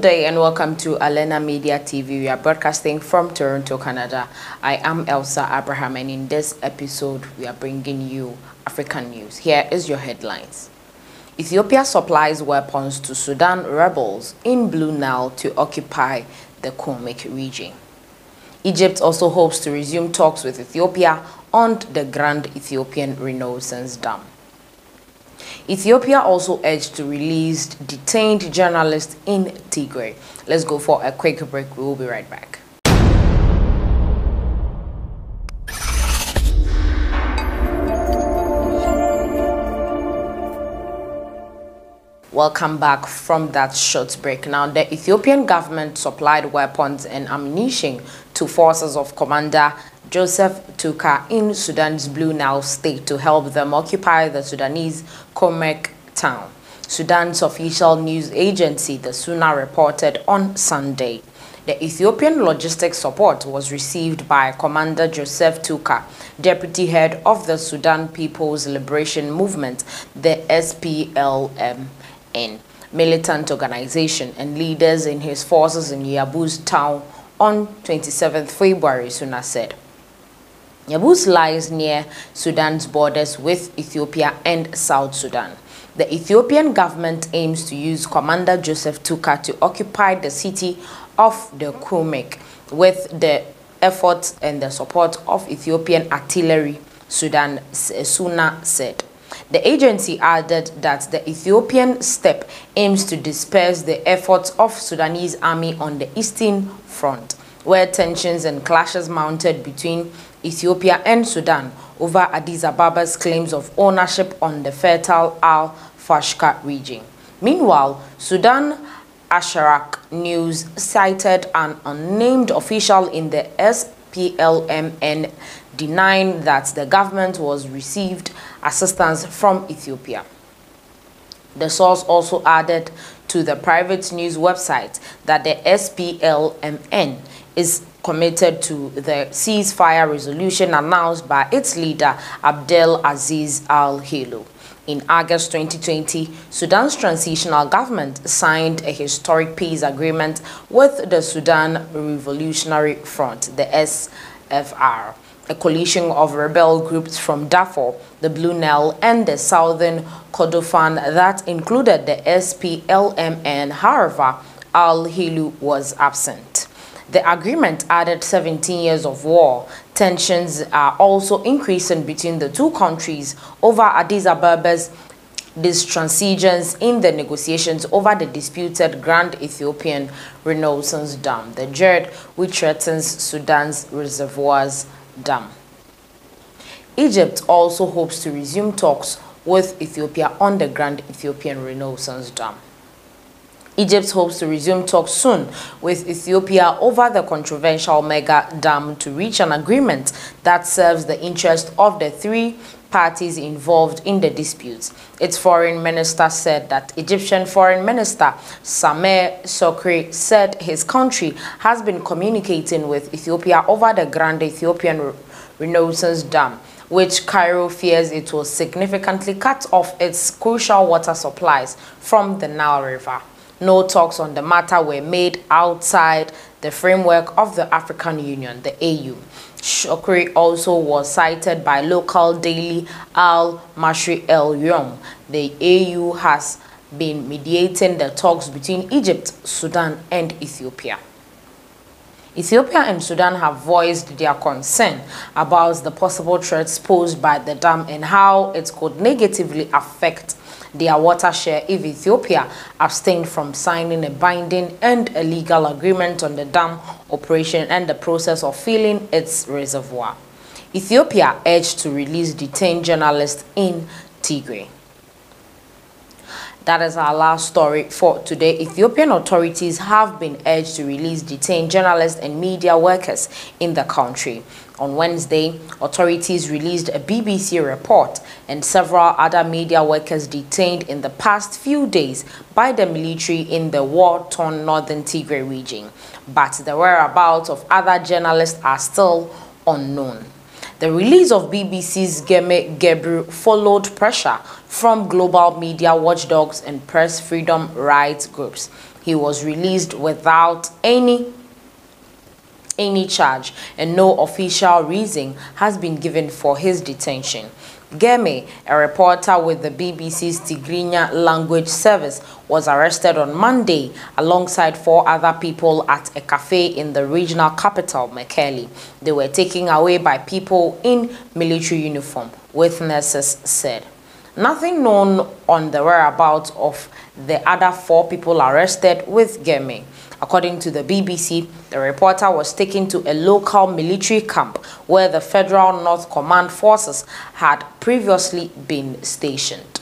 day and welcome to Alena Media TV. We are broadcasting from Toronto, Canada. I am Elsa Abraham, and in this episode we are bringing you African news. Here is your headlines. Ethiopia supplies weapons to Sudan rebels in Blue Nile to occupy the Kurmik region. Egypt also hopes to resume talks with Ethiopia on the Grand Ethiopian Renaissance Dam. Ethiopia also urged to release detained journalists in Tigray. Let's go for a quick break. We will be right back. Welcome back from that short break. Now, the Ethiopian government supplied weapons and ammunition to forces of Commander Joseph Tuka in Sudan's Blue Nile state to help them occupy the Sudanese Kurmik town. Sudan's official news agency, the SUNA, reported on Sunday. The Ethiopian logistics support was received by Commander Joseph Tuka, deputy head of the Sudan People's Liberation Movement, the SPLMN, militant organization, and leaders in his forces in Yabuz town on 27th February, SUNA said. Yabuz lies near Sudan's borders with Ethiopia and South Sudan. The Ethiopian government aims to use Commander Joseph Tuka to occupy the city of the Kurmik with the efforts and the support of Ethiopian artillery, SUNA said. The agency added that the Ethiopian step aims to disperse the efforts of Sudanese army on the eastern front, where tensions and clashes mounted between Ethiopia and Sudan over Addis Ababa's claims of ownership on the fertile Al-Fashka region. Meanwhile, Sudan Asharak News cited an unnamed official in the SPLMN denying that the government was received assistance from Ethiopia. The source also added to the private news website that the SPLMN is committed to the ceasefire resolution announced by its leader Abdel Aziz Al-Hilo. In August 2020, Sudan's transitional government signed a historic peace agreement with the Sudan Revolutionary Front, the SFR, a coalition of rebel groups from Darfur, the Blue Nile, and the southern Kordofan that included the SPLMN. However, Al-Hilo was absent. The agreement added 17 years of war. Tensions are also increasing between the two countries over Addis Ababa's transitions in the negotiations over the disputed Grand Ethiopian Renaissance Dam, the GERD, which threatens Sudan's reservoirs dam. Egypt also hopes to resume talks with Ethiopia on the Grand Ethiopian Renaissance Dam. Egypt hopes to resume talks soon with Ethiopia over the controversial mega dam to reach an agreement that serves the interest of the three parties involved in the disputes. Its foreign minister said that Egyptian Foreign Minister Sameh Sokri said his country has been communicating with Ethiopia over the Grand Ethiopian Renaissance Dam, which Cairo fears it will significantly cut off its crucial water supplies from the Nile River. No talks on the matter were made outside the framework of the African Union, the AU. Shokri also was cited by local daily Al-Mashri El-Yom. The AU has been mediating the talks between Egypt, Sudan, and Ethiopia. Ethiopia and Sudan have voiced their concern about the possible threats posed by the dam and how it could negatively affect their water share if Ethiopia abstained from signing a binding and a legal agreement on the dam operation and the process of filling its reservoir. Ethiopia urged to release detained journalists in Tigray. That is our last story for today. Ethiopian authorities have been urged to release detained journalists and media workers in the country. On Wednesday, authorities released a BBC report and several other media workers detained in the past few days by the military in the war-torn northern Tigray region. But the whereabouts of other journalists are still unknown. The release of BBC's Geme Gebru followed pressure from global media watchdogs and press freedom rights groups. He was released without any charge, and no official reason has been given for his detention. Geme, a reporter with the BBC's Tigrinya language service, was arrested on Monday alongside 4 other people at a cafe in the regional capital, Mekelle. They were taken away by people in military uniform, witnesses said. Nothing known on the whereabouts of the other 4 people arrested with Geme. According to the BBC, the reporter was taken to a local military camp where the Federal North Command forces had previously been stationed.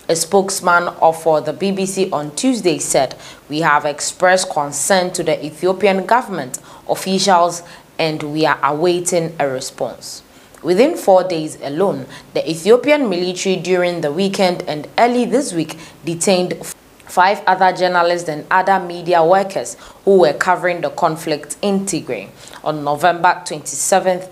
A spokesman for the BBC on Tuesday said, "We have expressed concern to the Ethiopian government officials and we are awaiting a response." Within 4 days alone, the Ethiopian military during the weekend and early this week detained 5 other journalists and other media workers who were covering the conflict in Tigray. On November 27th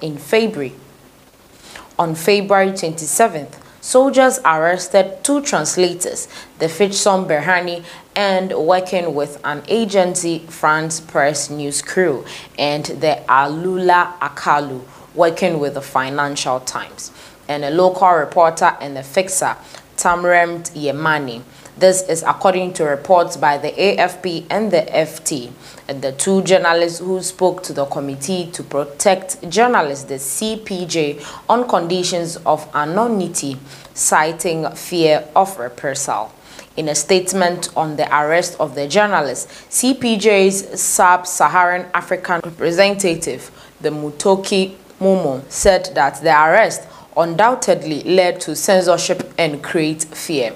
On February 27th, soldiers arrested 2 translators, the Fitson Berhani and working with an agency, France Press News Crew, and the Alula Akalu, working with the Financial Times, and a local reporter and a fixer, Tamremt Yemani. This is according to reports by the AFP and the FT. And the 2 journalists who spoke to the Committee to Protect Journalists, the CPJ, on conditions of anonymity, citing fear of reprisal. In a statement on the arrest of the journalists, CPJ's Sub-Saharan African representative, the Mutoki Mumo, said that the arrest undoubtedly led to censorship and create fear.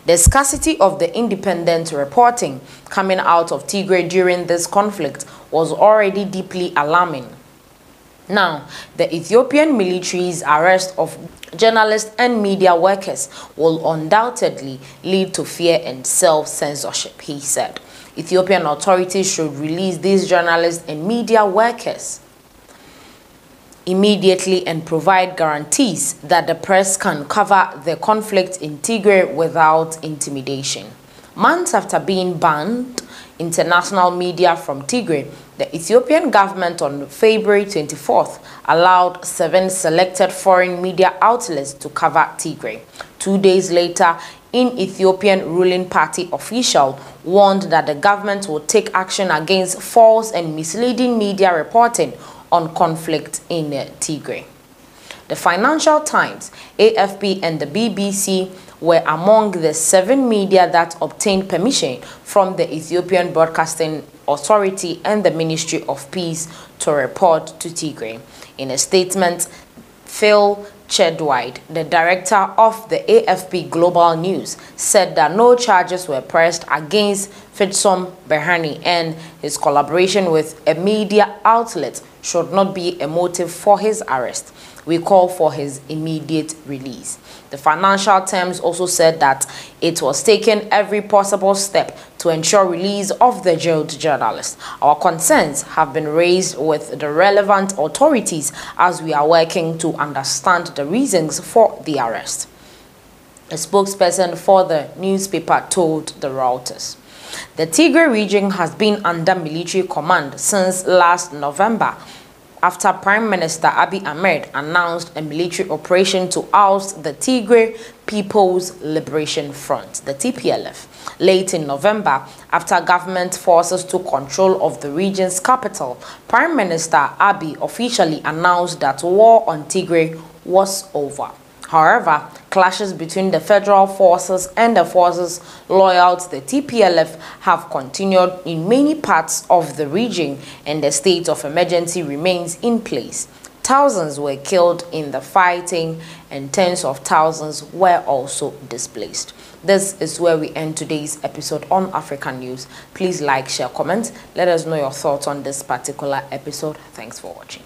The scarcity of the independent reporting coming out of Tigray during this conflict was already deeply alarming. Now, the Ethiopian military's arrest of journalists and media workers will undoubtedly lead to fear and self-censorship, he said. Ethiopian authorities should release these journalists and media workers immediately and provide guarantees that the press can cover the conflict in Tigray without intimidation. Months after being banned international media from Tigray, the Ethiopian government on February 24th allowed 7 selected foreign media outlets to cover Tigray. 2 days later, an Ethiopian ruling party official warned that the government would take action against false and misleading media reporting on conflict in Tigray. The Financial Times, AFP and the BBC were among the 7 media that obtained permission from the Ethiopian Broadcasting Authority and the Ministry of Peace to report to Tigray. In a statement, Phil Chedwide, the director of the AFP Global News, said that no charges were pressed against Fitson Berhani and his collaboration with a media outlet should not be a motive for his arrest. We call for his immediate release. The Financial Times also said that it was taking every possible step to ensure release of the jailed journalist. Our concerns have been raised with the relevant authorities as we are working to understand the reasons for the arrest. A spokesperson for the newspaper told the Reuters. The Tigray region has been under military command since last November, after Prime Minister Abiy Ahmed announced a military operation to oust the Tigray People's Liberation Front, the TPLF. Late in November, after government forces took control of the region's capital, Prime Minister Abiy officially announced that war on Tigray was over. However, clashes between the federal forces and the forces loyal to the TPLF have continued in many parts of the region, and the state of emergency remains in place. Thousands were killed in the fighting and tens of thousands were also displaced. This is where we end today's episode on African News. Please like, share, comment. Let us know your thoughts on this particular episode. Thanks for watching.